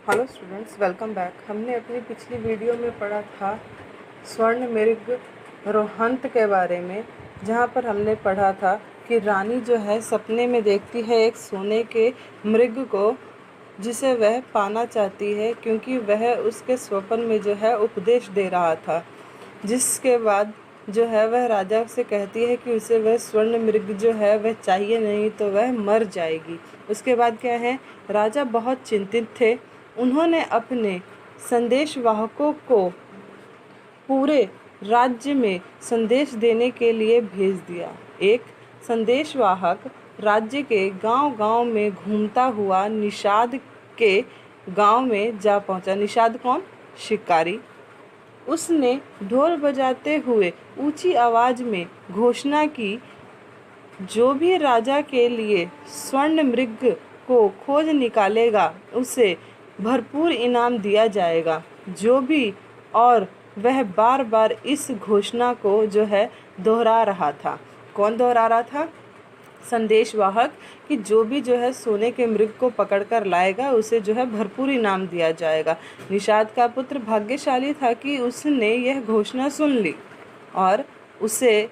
Hello students, welcome back. हमने अपनी पिछली वीडियो में पढ़ा था स्वर्ण मृग रोहंत के बारे में, जहाँ पर हमने पढ़ा था कि रानी जो है सपने में देखती है एक सोने के मृग को, जिसे वह पाना चाहती है क्योंकि वह उसके स्वप्न में जो है उपदेश दे रहा था। जिसके बाद जो है वह राजा से कहती है कि उसे वह स्वर्ण मृग जो है वह चाहिए, नहीं तो वह मर जाएगी। उसके बाद क्या है, राजा बहुत चिंतित थे। उन्होंने अपने संदेशवाहकों को पूरे राज्य में संदेश देने के लिए भेज दिया। एक संदेशवाहक राज्य के गांव-गांव में घूमता हुआ निषाद के गांव में जा पहुंचा। निषाद कौन? शिकारी। उसने ढोल बजाते हुए ऊंची आवाज में घोषणा की, जो भी राजा के लिए स्वर्ण मृग को खोज निकालेगा उसे भरपूर इनाम दिया जाएगा। जो भी, और वह बार बार इस घोषणा को जो है दोहरा रहा था। कौन दोहरा रहा था? संदेशवाहक, कि जो भी जो है सोने के मृग को पकड़कर लाएगा उसे जो है भरपूर इनाम दिया जाएगा। निषाद का पुत्र भाग्यशाली था कि उसने यह घोषणा सुन ली और उसे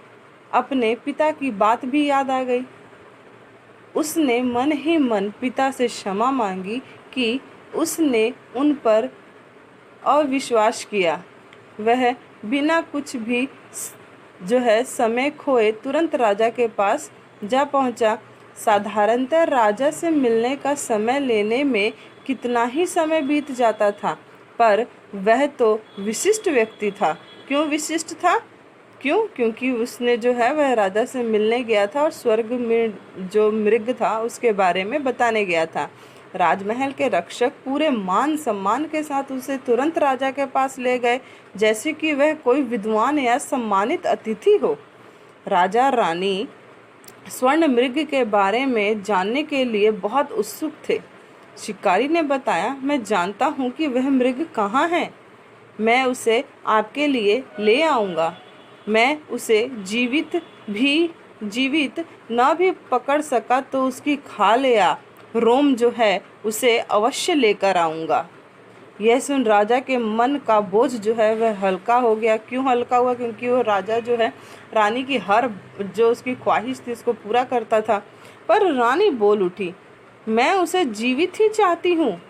अपने पिता की बात भी याद आ गई। उसने मन ही मन पिता से क्षमा मांगी कि उसने उन पर अविश्वास किया। वह बिना कुछ भी जो है समय खोए तुरंत राजा के पास जा पहुंचा। साधारणतः राजा से मिलने का समय लेने में कितना ही समय बीत जाता था, पर वह तो विशिष्ट व्यक्ति था। क्यों विशिष्ट था? क्योंकि उसने जो है वह राजा से मिलने गया था और स्वर्ग में जो मृग था उसके बारे में बताने गया था। राजमहल के रक्षक पूरे मान सम्मान के साथ उसे तुरंत राजा के पास ले गए, जैसे कि वह कोई विद्वान या सम्मानित अतिथि हो। राजा रानी स्वर्ण मृग के बारे में जानने के लिए बहुत उत्सुक थे। शिकारी ने बताया, मैं जानता हूँ कि वह मृग कहाँ है। मैं उसे आपके लिए ले आऊँगा। मैं उसे जीवित न भी पकड़ सका तो उसकी खाल या रोम जो है उसे अवश्य लेकर आऊँगा। यह सुन राजा के मन का बोझ जो है वह हल्का हो गया। क्यों हल्का हुआ? क्योंकि वो राजा जो है रानी की हर जो उसकी ख्वाहिश थी उसको पूरा करता था। पर रानी बोल उठी, मैं उसे जीवित ही चाहती हूँ,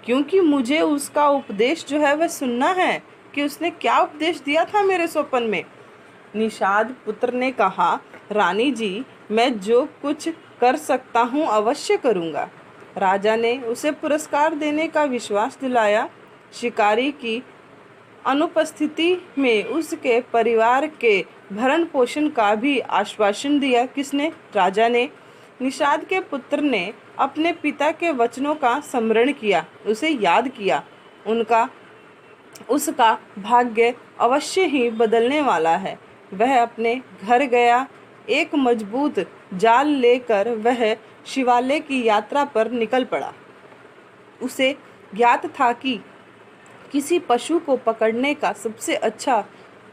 क्योंकि मुझे उसका उपदेश जो है वह सुनना है कि उसने क्या उपदेश दिया था मेरे स्वप्न में। निषाद पुत्र ने कहा, रानी जी, मैं जो कुछ कर सकता हूँ अवश्य करूँगा। राजा ने उसे पुरस्कार देने का विश्वास दिलाया। शिकारी की अनुपस्थिति में उसके परिवार के भरण पोषण का भी आश्वासन दिया। किसने? राजा ने। निषाद के पुत्र ने अपने पिता के वचनों का स्मरण किया, उसे याद किया। उसका भाग्य अवश्य ही बदलने वाला है। वह अपने घर गया। एक मजबूत जाल लेकर वह शिवालय की यात्रा पर निकल पड़ा। उसे ज्ञात था कि किसी पशु को पकड़ने का सबसे अच्छा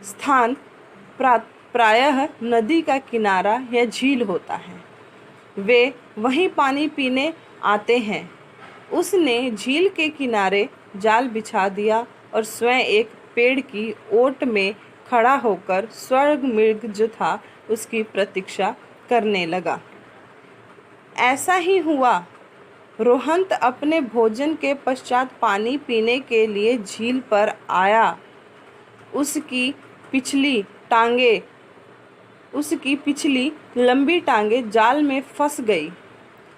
स्थान प्रायः नदी का किनारा या झील होता है। वे वहीं पानी पीने आते हैं। उसने झील के किनारे जाल बिछा दिया और स्वयं एक पेड़ की ओट में खड़ा होकर स्वर्ग मृग जो था उसकी प्रतीक्षा करने लगा। ऐसा ही हुआ। रोहंत अपने भोजन के पश्चात पानी पीने के लिए झील पर आया। उसकी पिछली लंबी टांगे जाल में फंस गई।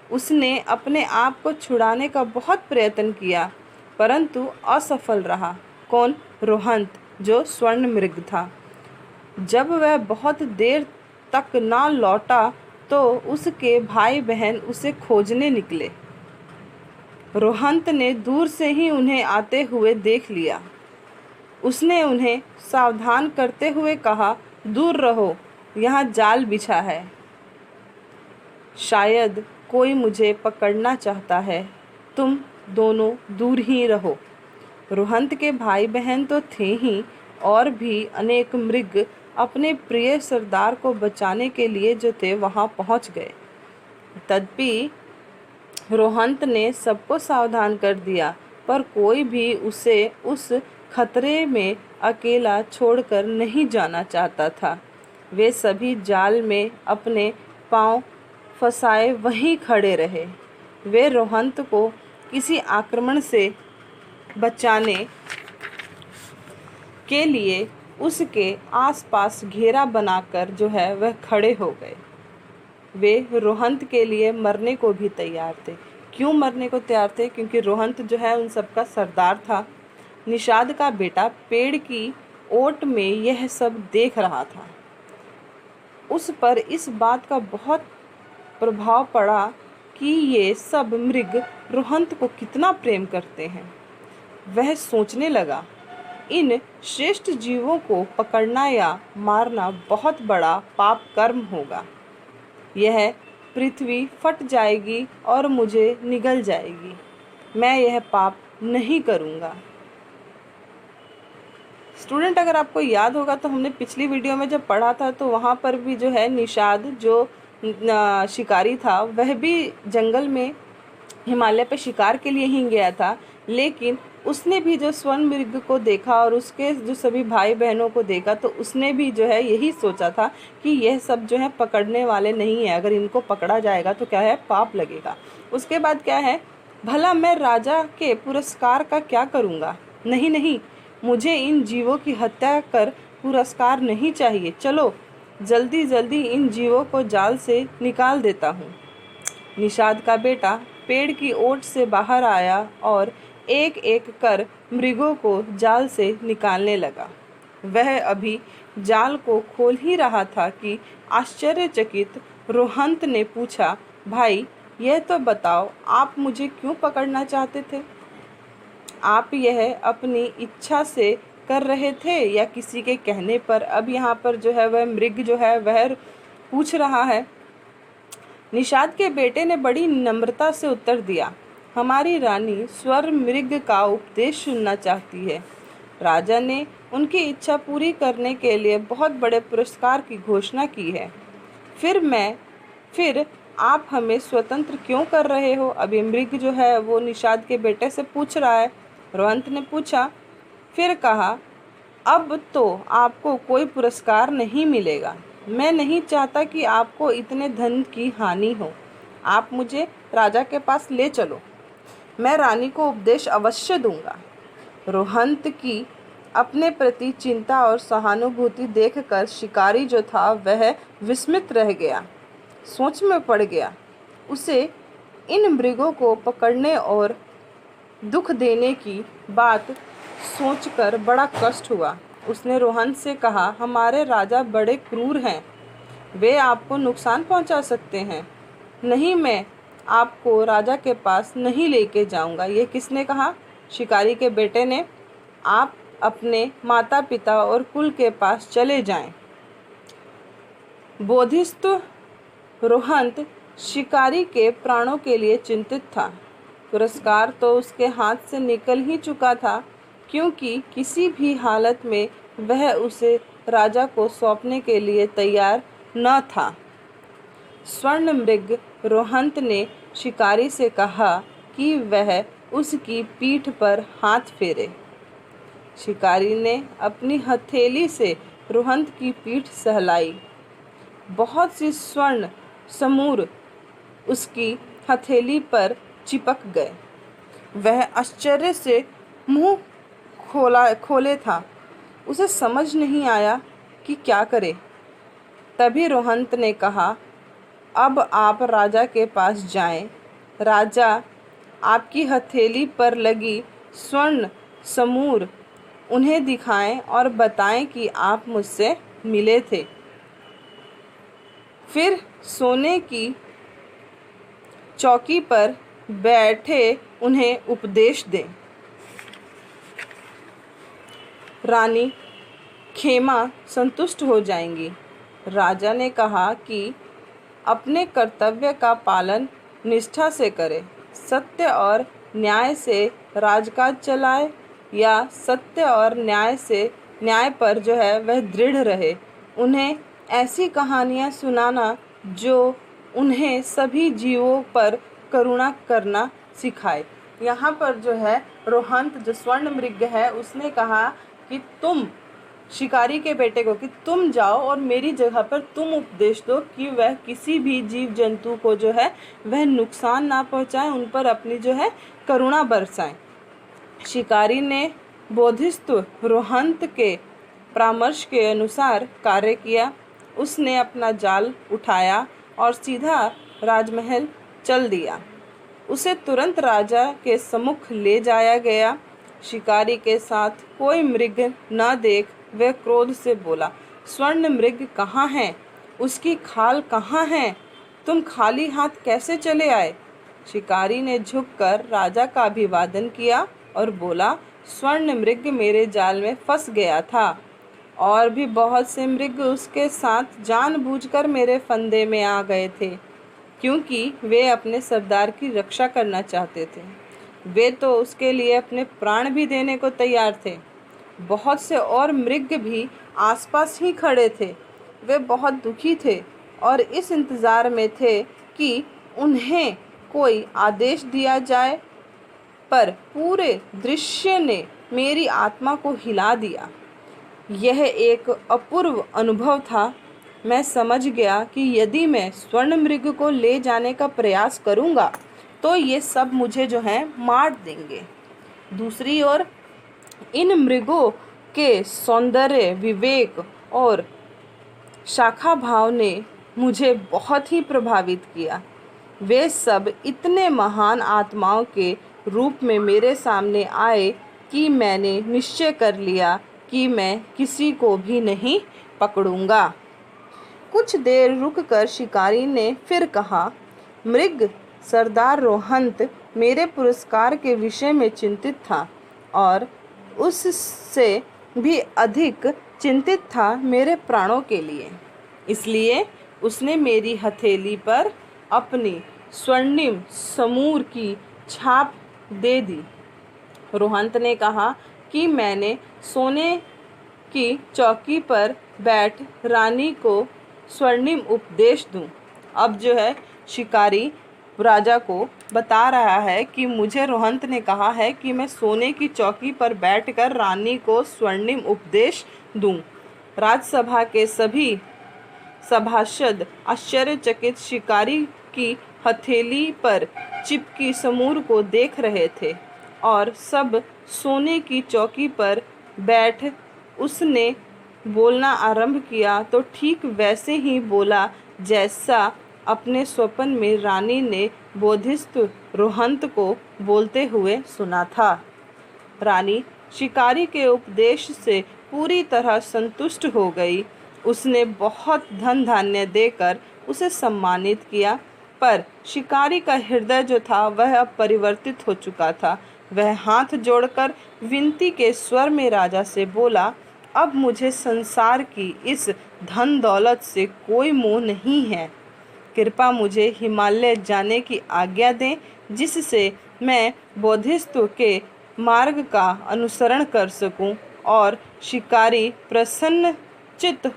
उसने अपने आप को छुड़ाने का बहुत प्रयत्न किया, परंतु असफल रहा। कौन? रोहंत, जो स्वर्ण मृग था। जब वह बहुत देर तक ना लौटा तो उसके भाई बहन उसे खोजने निकले। रोहंत ने दूर से ही उन्हें आते हुए देख लिया। उसने उन्हें सावधान करते हुए कहा, दूर रहो, यहाँ जाल बिछा है। शायद कोई मुझे पकड़ना चाहता है। तुम दोनों दूर ही रहो। रोहंत के भाई बहन तो थे ही, और भी अनेक मृग अपने प्रिय सरदार को बचाने के लिए जो थे वहां पहुंच गए। तदपि रोहंत ने सबको सावधान कर दिया पर कोई भी उसे उस खतरे में अकेला छोड़कर नहीं जाना चाहता था। वे सभी जाल में अपने पांव फंसाए वहीं खड़े रहे। वे रोहंत को किसी आक्रमण से बचाने के लिए उसके आसपास घेरा बनाकर वह खड़े हो गए। वे रोहंत के लिए मरने को भी तैयार थे। क्यों मरने को तैयार थे? क्योंकि रोहंत उन सबका सरदार था। निषाद का बेटा पेड़ की ओट में यह सब देख रहा था। उस पर इस बात का बहुत प्रभाव पड़ा कि ये सब मृग रोहंत को कितना प्रेम करते हैं। वह सोचने लगा, इन श्रेष्ठ जीवों को पकड़ना या मारना बहुत बड़ा पाप कर्म होगा। यह पृथ्वी फट जाएगी और मुझे निगल जाएगी। मैं यह पाप नहीं करूँगा। स्टूडेंट, अगर आपको याद होगा तो हमने पिछली वीडियो में जब पढ़ा था तो वहाँ पर भी निषाद जो शिकारी था वह भी जंगल में हिमालय पे शिकार के लिए ही गया था, लेकिन उसने भी जो स्वर्ण मृग को देखा और उसके जो सभी भाई बहनों को देखा तो उसने भी यही सोचा था कि यह सब पकड़ने वाले नहीं है। अगर इनको पकड़ा जाएगा तो क्या है, पाप लगेगा। उसके बाद क्या है, भला मैं राजा के पुरस्कार का क्या करूँगा? नहीं नहीं, मुझे इन जीवों की हत्या कर पुरस्कार नहीं चाहिए। चलो जल्दी जल्दी इन जीवों को जाल से निकाल देता हूँ। निषाद का बेटा पेड़ की ओट से बाहर आया और एक एक कर मृगों को जाल से निकालने लगा। वह अभी जाल को खोल ही रहा था कि आश्चर्यचकित रोहंत ने पूछा, भाई यह तो बताओ, आप मुझे क्यों पकड़ना चाहते थे? आप यह अपनी इच्छा से कर रहे थे या किसी के कहने पर? अब यहाँ पर वह मृग वह पूछ रहा है। निषाद के बेटे ने बड़ी नम्रता से उत्तर दिया, हमारी रानी स्वर्ण मृग का उपदेश सुनना चाहती है। राजा ने उनकी इच्छा पूरी करने के लिए बहुत बड़े पुरस्कार की घोषणा की है। फिर आप हमें स्वतंत्र क्यों कर रहे हो? अभी मृग वो निषाद के बेटे से पूछ रहा है। रोहंत ने पूछा, फिर कहा, अब तो आपको कोई पुरस्कार नहीं मिलेगा। मैं नहीं चाहता कि आपको इतने धन की हानि हो। आप मुझे राजा के पास ले चलो, मैं रानी को उपदेश अवश्य दूंगा। रोहंत की अपने प्रति चिंता और सहानुभूति देखकर शिकारी था वह विस्मित रह गया, सोच में पड़ गया। उसे इन मृगों को पकड़ने और दुख देने की बात सोचकर बड़ा कष्ट हुआ। उसने रोहंत से कहा, हमारे राजा बड़े क्रूर हैं, वे आपको नुकसान पहुंचा सकते हैं। नहीं, मैं आपको राजा के पास नहीं लेके जाऊंगा। ये किसने कहा? शिकारी के बेटे ने। आप अपने माता पिता और कुल के पास चले जाएं। बोधिस्थ रोहंत शिकारी के प्राणों के लिए चिंतित था। पुरस्कार तो उसके हाथ से निकल ही चुका था, क्योंकि किसी भी हालत में वह उसे राजा को सौंपने के लिए तैयार न था। स्वर्ण मृग रोहंत ने शिकारी से कहा कि वह उसकी पीठ पर हाथ फेरे। शिकारी ने अपनी हथेली से रोहंत की पीठ सहलाई। बहुत सी स्वर्ण समूर उसकी हथेली पर चिपक गए। वह आश्चर्य से मुंह खोले था। उसे समझ नहीं आया कि क्या करे। तभी रोहंत ने कहा, अब आप राजा के पास जाएं। राजा आपकी हथेली पर लगी स्वर्ण समूर उन्हें दिखाएं और बताएं कि आप मुझसे मिले थे। फिर सोने की चौकी पर बैठे उन्हें उपदेश दें। रानी खेमा संतुष्ट हो जाएंगी। राजा ने कहा कि अपने कर्तव्य का पालन निष्ठा से करे, सत्य और न्याय से राजकाज चलाए या सत्य और न्याय पर वह दृढ़ रहे। उन्हें ऐसी कहानियाँ सुनाना जो उन्हें सभी जीवों पर करुणा करना सिखाए। यहाँ पर रोहंत जो स्वर्ण मृग है उसने कहा कि तुम शिकारी के बेटे को कि तुम जाओ और मेरी जगह पर तुम उपदेश दो कि वह किसी भी जीव जंतु को जो है वह नुकसान ना पहुंचाए, उन पर अपनी जो है करुणा बरसाएं। शिकारी ने बोधिस्थ रोहंत के परामर्श के अनुसार कार्य किया। उसने अपना जाल उठाया और सीधा राजमहल चल दिया। उसे तुरंत राजा के सम्मुख ले जाया गया। शिकारी के साथ कोई मृग न देख वह क्रोध से बोला, स्वर्ण मृग कहाँ है? उसकी खाल कहाँ है? तुम खाली हाथ कैसे चले आए? शिकारी ने झुककर राजा का अभिवादन किया और बोला, स्वर्ण मृग मेरे जाल में फंस गया था और भी बहुत से मृग उसके साथ जानबूझकर मेरे फंदे में आ गए थे, क्योंकि वे अपने सरदार की रक्षा करना चाहते थे। वे तो उसके लिए अपने प्राण भी देने को तैयार थे। बहुत से और मृग भी आसपास ही खड़े थे। वे बहुत दुखी थे और इस इंतज़ार में थे कि उन्हें कोई आदेश दिया जाए, पर पूरे दृश्य ने मेरी आत्मा को हिला दिया। यह एक अपूर्व अनुभव था। मैं समझ गया कि यदि मैं स्वर्ण मृग को ले जाने का प्रयास करूंगा तो ये सब मुझे जो है मार देंगे। दूसरी ओर इन मृगों के सौंदर्य, विवेक और शाखा भाव ने मुझे बहुत ही प्रभावित किया। वे सब इतने महान आत्माओं के रूप में मेरे सामने आए कि मैंने निश्चय कर लिया कि मैं किसी को भी नहीं पकड़ूंगा। कुछ देर रुककर शिकारी ने फिर कहा, मृग सरदार रोहंत मेरे पुरस्कार के विषय में चिंतित था और उससे भी अधिक चिंतित था मेरे प्राणों के लिए। इसलिए उसने मेरी हथेली पर अपनी स्वर्णिम समूर की छाप दे दी। रोहंत ने कहा कि मैंने सोने की चौकी पर बैठ रानी को स्वर्णिम उपदेश दूं। अब जो है शिकारी राजा को बता रहा है कि मुझे रोहंत ने कहा है कि मैं सोने की चौकी पर बैठकर रानी को स्वर्णिम उपदेश दूं। राजसभा के सभी सभासद आश्चर्यचकित शिकारी की हथेली पर चिपकी समूर को देख रहे थे और सब सोने की चौकी पर बैठ उसने बोलना आरंभ किया तो ठीक वैसे ही बोला जैसा अपने स्वप्न में रानी ने बोधिस्थ रोहंत को बोलते हुए सुना था। रानी शिकारी के उपदेश से पूरी तरह संतुष्ट हो गई। उसने बहुत धन धान्य देकर उसे सम्मानित किया, पर शिकारी का हृदय जो था वह अब परिवर्तित हो चुका था। वह हाथ जोड़कर विनती के स्वर में राजा से बोला, अब मुझे संसार की इस धन दौलत से कोई मोह नहीं है। कृपा मुझे हिमालय जाने की आज्ञा दें, जिससे मैं बोधिस्थ के मार्ग का अनुसरण कर सकूं। और शिकारी प्रसन्न चित्त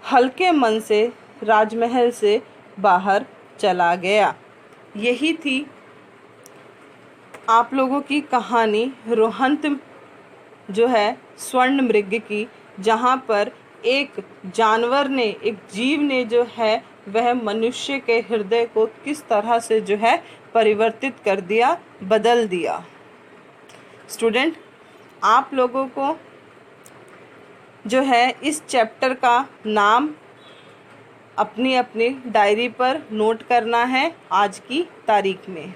हल्के मन से राजमहल से बाहर चला गया। यही थी आप लोगों की कहानी रोहंत जो है स्वर्ण मृग की, जहाँ पर एक जानवर ने, एक जीव ने जो है वह मनुष्य के हृदय को किस तरह से जो है परिवर्तित कर दिया, बदल दिया। स्टूडेंट, आप लोगों को जो है इस चैप्टर का नाम अपनी अपनी डायरी पर नोट करना है आज की तारीख में।